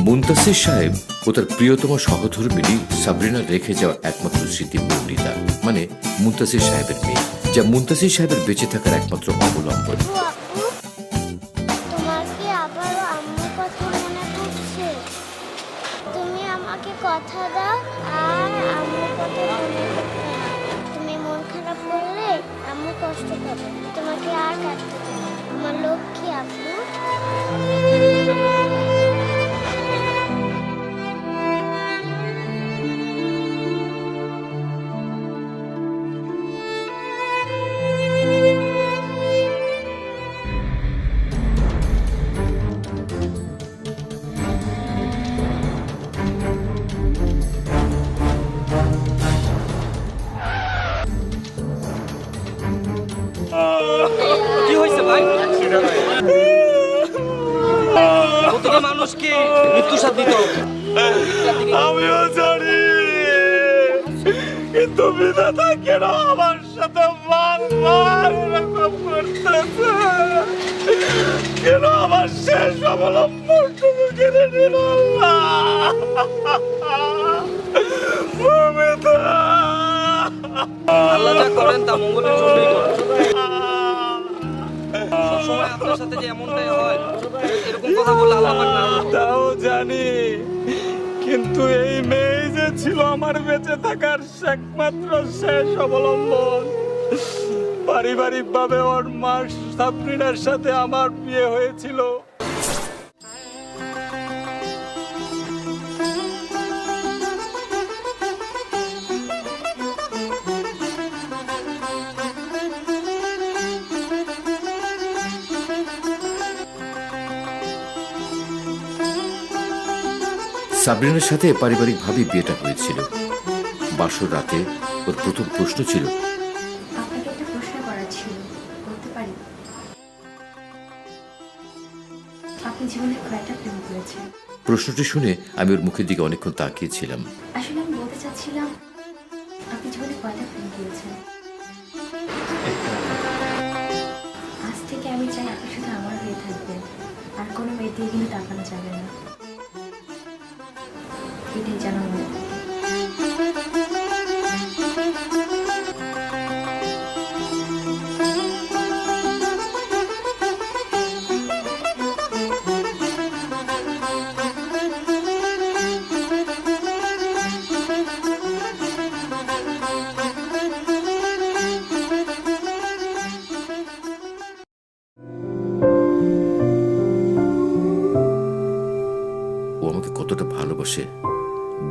মুনতাসির সাহেব ও তার প্রিয়তম সহধর্মিণী সাবরিনা রেখে যাওয়া একমাত্র স্মৃতি মৌলিতা, মানে মুনতাসির সাহেবের মেয়ে, যা মুনতাসির সাহেবের বেঁচে থাকার একমাত্র অবলম্বন। তোমার কি আবারও আম্মুর কথা মনে পড়ছে? তুমি আমাকে কথা দাও আর আম্মুর কথা মনে করবে না। তুমি মন খারাপ করলে আম্মু কষ্ট পাবে। তোমাকে আর কাঁদতে দেব না। আমার লক্ষ্মী আপু। কি হয়েছে ভাই? প্রতিটা মানুষকে মৃত্যু সাথ দিতে হবে। আমিও জানি, কিন্তু বিধাতা কেন আমার সাথে বারবার এরকম করতেছে? কেন আমার শেষ অবলম্বনটুকু কেড়ে নিল? আল্লাহ যা করেন তা মঙ্গলের জন্যই করেন। সবসময় আপনার সাথে যে এমনটাই হয়, এরকম কথা বললে আল্লাহ পাক না। তাও জানি, কিন্তু এই মেয়ে যে ছিল আমার বেঁচে থাকার একমাত্র শেষ অবলম্বন। পারিবারিক ভাবে ওর মা সাবরিনার সাথে আমার বিয়ে হয়েছিল। সাবরিনার সাথে পারিবারিকভাবে বিয়েটা হয়েছিল। বাসর রাতে ওর প্রথম প্রশ্ন ছিল, আপনাকে একটা প্রশ্ন করার ছিল, করতে পারি? আপনি জীবনে কয়টা প্রেম করেছেন? প্রশ্নটি শুনে আমি ওর মুখের দিকে অনেকক্ষণ তাকিয়েছিলাম। আসলে আমি বলতে চাচ্ছিলাম, আপনি জীবনে কয়টা প্রেম করেছেন? আজ থেকে আমি চাই আপনি শুধু আমার হয়ে থাকবেন, আর কোনো মেয়ের দিয়ে কিন্তু তাকানো যাবে না। এটাই যেন মনে থাকে। ও আমাকে কতটা ভালোবাসে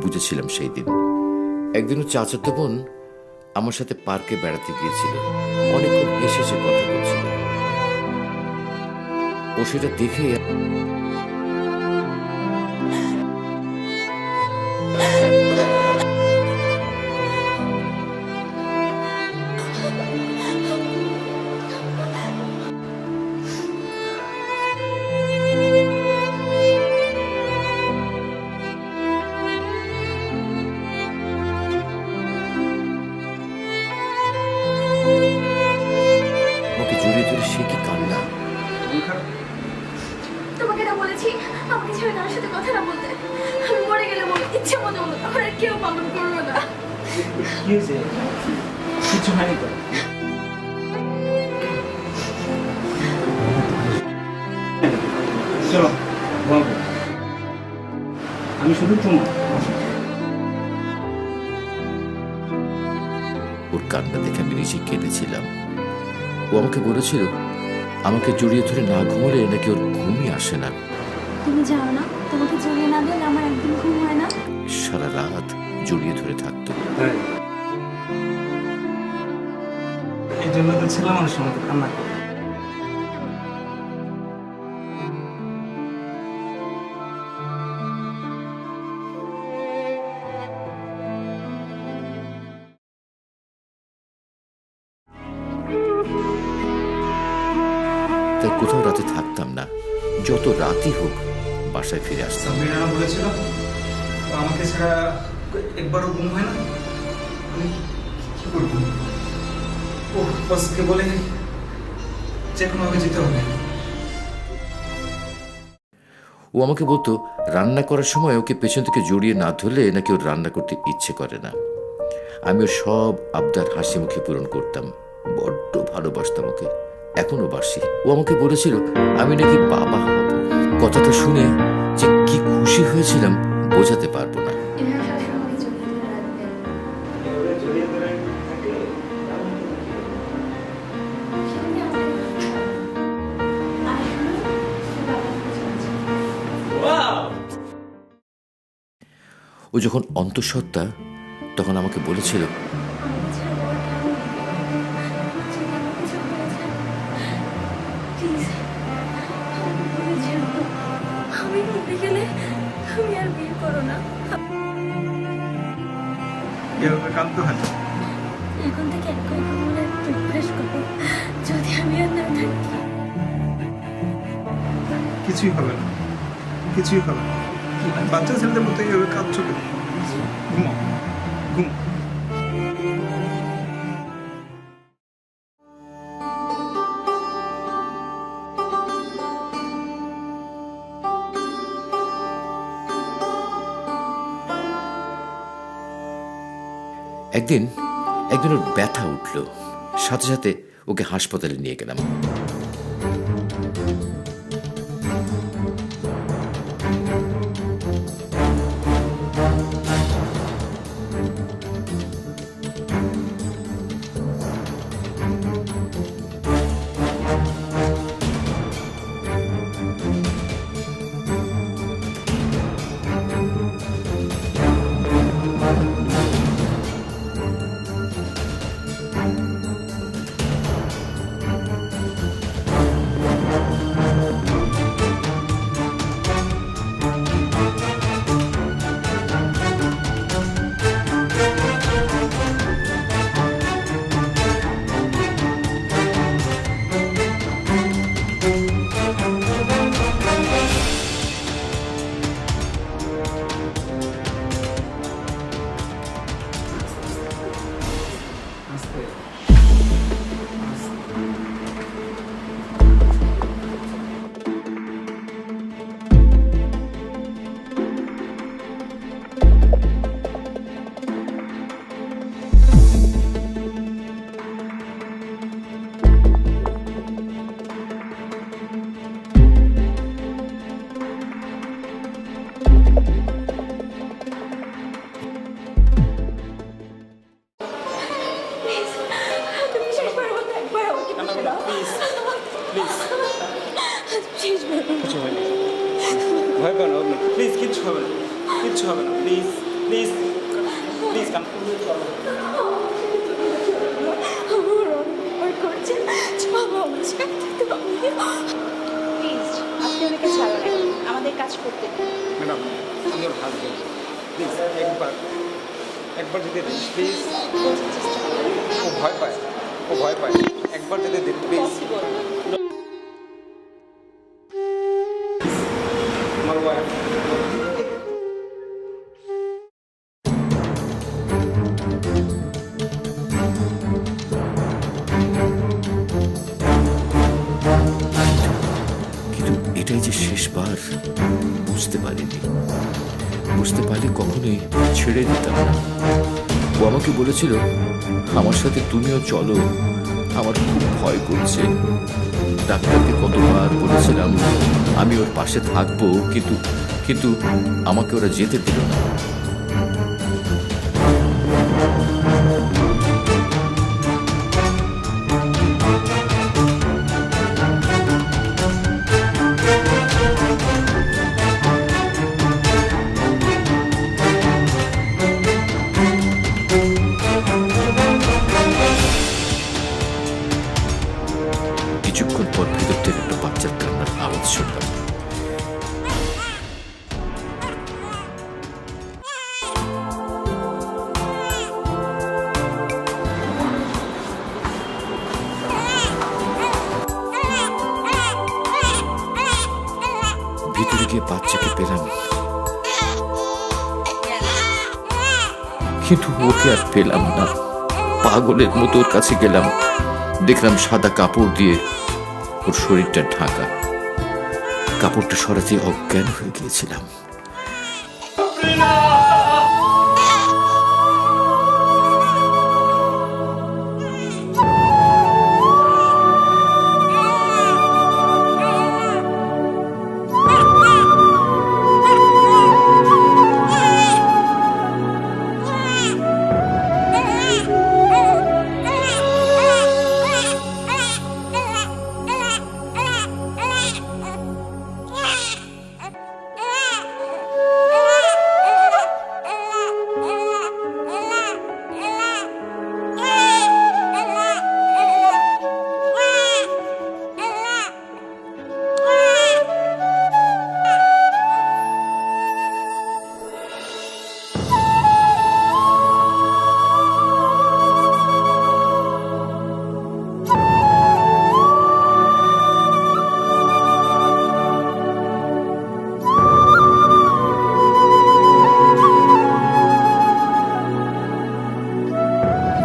বুঝেছিলাম সেই দিন। একদিনও চাচাতো বোন আমার সাথে পার্কে বেড়াতে গিয়েছিল। অনেকক্ষণ হেসে হেসে কথা বলছিল। ও সেটা দেখে আমাকে জড়িয়ে ধরে সে কি কান্না। তোমাকে না বলেছি আমাকে ছেড়ে তার সাথে কথা না বলতে। আমি মরে গেলে বল, ইচ্ছে মতো বলো, তখন আর কেউ পালন করবে না। কি হয়েছে? কিছু হয়নি তো? চলো বলবো, আমি শুধু তোমার। ওর কান্না দেখে আমি নিজেই কেঁদেছিলাম। ও আমাকে বলেছিল আমাকে জড়িয়ে ধরে না ঘুমলে নাকি ওর ঘুমই আসে না। তুমি যাও না, তোমাকে জড়িয়ে না দিলে আমার একদিন ঘুম হয় না। সারা রাত জড়িয়ে ধরে থাকতো। এই জন্য তো ছেলে মানুষের মতো কান্না করে। তাই কোথাও রাতে থাকতাম না। যত রাতই হোক বাসায় ফিরে আসতাম। সাবরিনা বলেছিল আমাকে ছাড়া একবারও ঘুম হয় না। আমি কি করবো? ও বসকে বলে যে কোনোভাবে যেতে হবে। ও আমাকে বলতো রান্না করার সময় ওকে পেছন থেকে জড়িয়ে না ধরলে নাকি ওর রান্না করতে ইচ্ছে করে না। আমিও সব আবদার হাসি মুখে পূরণ করতাম। বড্ড ভালোবাসতাম ওকে, এখনো বাসি। ও আমাকে বলেছিল আমি নাকি বাবা হব। কথাটা শুনে যে কি খুশি হয়েছিলাম বোঝাতে পারবো না। এভাবে সবসময় জড়িয়ে ধরে রাখবেন। ও যখন অন্তঃসত্ত্বা তখন আমাকে বলেছিল, আমি মরে গেলে তুমি আর বিয়ে করো না। এভাবে কাঁদতে হয় না। এখন থেকে একই মনে অভ্যাস করো, যদি আমি আর না থাকি। কিছুই হবে না, কিছুই হবে না। বাচ্চা ছেলেদের মতো এইভাবে কাঁদছো কেন? ঘুমাও, ঘুমাও। একদিন ওর ব্যথা উঠল, সাথে সাথে ওকে হাসপাতালে নিয়ে গেলাম। ভয় পান আপনি, প্লিজ। কিচ্ছু হবে না, কিচ্ছু হবে না। Please, please, please come. Please আপনি ওনাকে ছাড়ুন, আমাদের কাজ করতে দিন। ম্যাডাম, আমি ওর হাজবেন্ড। প্লিজ একবার যেতে দিন, প্লিজ। ও ভয় পায়, ও ভয় পায়। একবার যেতে দিন, প্লিজ। আমার ওয়াইফ। কিন্তু এটাই যে শেষবার বুঝতে পারিনি। বুঝতে পারলে কখনোই ছেড়ে দিতাম না। ও আমাকে বলেছিল আমার সাথে তুমিও চলো, আমার খুব ভয় করছে। ডাক্তারকে কতবার বলেছিলাম আমি ওর পাশে থাকবো, কিন্তু আমাকে ওরা যেতে দিল না। কিছুক্ষণ পর ভেতর থেকে একটা বাচ্চার কান্নার আওয়াজ শুনলাম। ভিতরে গিয়ে বাচ্চাকে পেলাম, কিন্তু ওকে আর পেলাম না। পাগলের মতো ওর কাছে গেলাম, দেখলাম সাদা কাপড় দিয়ে ওর শরীরটা ঢাকা। কাপড়টা সরাতে অজ্ঞান হয়ে গিয়েছিলাম।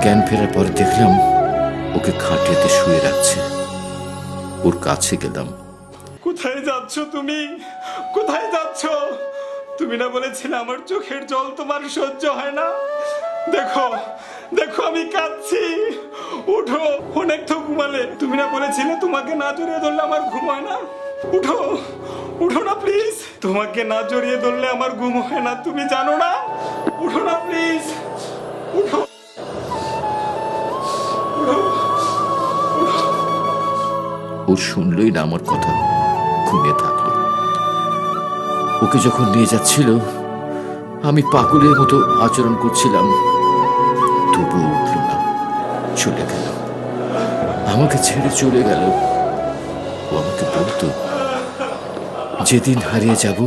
জ্ঞান ফেরার পরে দেখলাম ওকে খাটিয়াতে শুয়ে রাখছে। ওর কাছে গেলাম। কোথায় যাচ্ছ তুমি? কোথায় যাচ্ছ? তুমি না বলেছিলে আমার চোখের জল তোমার সহ্য হয় না? দেখো দেখো আমি কাঁদছি। উঠো, অনেক তো ঘুমালে। তুমি না বলেছিলে তোমাকে না জড়িয়ে ধরলে আমার ঘুম হয় না? উঠো, উঠো না প্লিজ। তোমাকে না জড়িয়ে ধরলে আমার ঘুম হয় না, তুমি জানো না? উঠো না প্লিজ, উঠো। ও শুনলই না আমার কথা, ঘুমিয়ে থাকলো। ওকে যখন নিয়ে যাচ্ছিল আমি পাগলের মতো আচরণ করছিলাম, তবুও উঠল না, চলে গেল। আমাকে ছেড়ে চলে গেল। ও আমাকে বলতো, যেদিন হারিয়ে যাব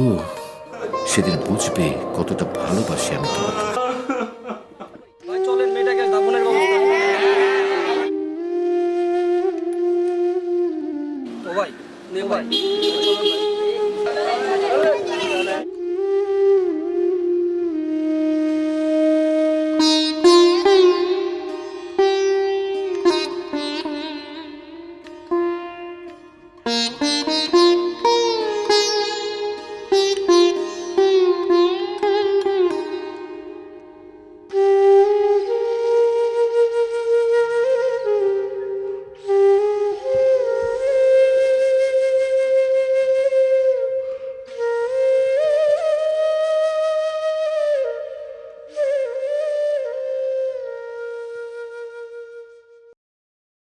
সেদিন বুঝবে কতটা ভালোবাসি আমি তোমাকে। ভাই চলেন মেয়েটাকে দাফনের ব্যবস্থা। ও ভাই, চলেন ভাই।